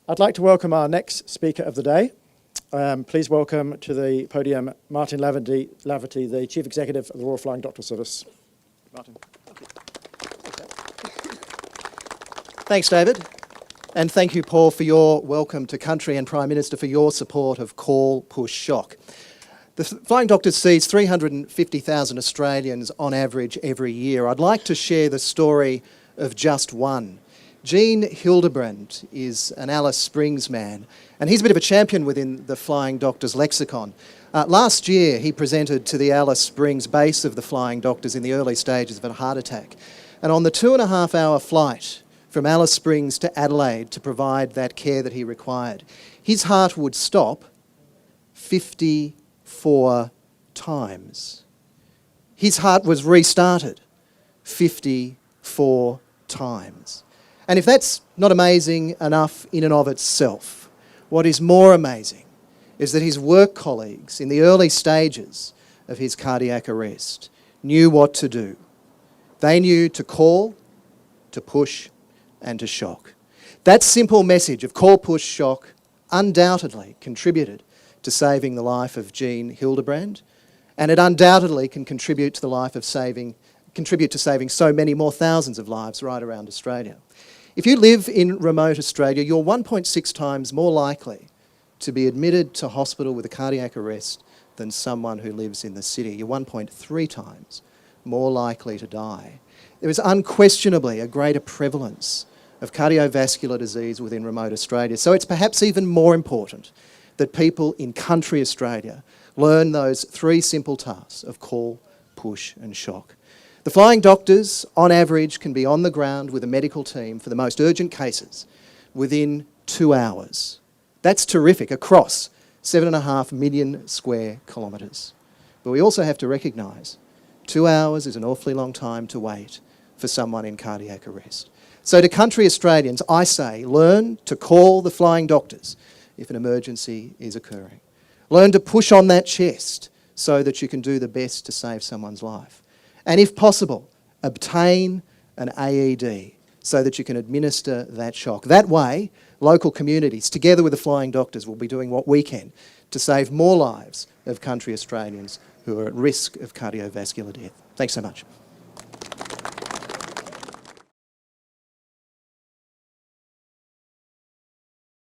I'd like to welcome our next speaker of the day. Please welcome to the podium Martin Laverty, the Chief Executive of the Royal Flying Doctor Service. Martin. Thanks, David. And thank you, Paul, for your welcome to Country, and Prime Minister for your support of Call, Push, Shock. The Flying Doctors sees 350,000 Australians on average every year. I'd like to share the story of just one. Gene Hildebrand is an Alice Springs man, and he's a bit of a champion within the Flying Doctors lexicon. Last year, he presented to the Alice Springs base of the Flying Doctors in the early stages of a heart attack. And on the 2.5-hour flight from Alice Springs to Adelaide to provide that care that he required, his heart would stop 54 times. His heart was restarted 54 times. And if that's not amazing enough in and of itself, what is more amazing is that his work colleagues in the early stages of his cardiac arrest knew what to do. They knew to call, to push, and to shock. That simple message of call, push, shock undoubtedly contributed to saving the life of Gene Hildebrand, and it undoubtedly can contribute to saving so many more thousands of lives right around Australia. If you live in remote Australia, you're 1.6 times more likely to be admitted to hospital with a cardiac arrest than someone who lives in the city. You're 1.3 times more likely to die. There is unquestionably a greater prevalence of cardiovascular disease within remote Australia. So it's perhaps even more important that people in country Australia learn those three simple tasks of call, push and shock. The Flying Doctors, on average, can be on the ground with a medical team for the most urgent cases within 2 hours. That's terrific, across 7.5 million square kilometres. But we also have to recognise 2 hours is an awfully long time to wait for someone in cardiac arrest. So to country Australians, I say, learn to call the Flying Doctors if an emergency is occurring. Learn to push on that chest so that you can do the best to save someone's life. And if possible, obtain an AED so that you can administer that shock. That way, local communities, together with the Flying Doctors, will be doing what we can to save more lives of country Australians who are at risk of cardiovascular death. Thanks so much.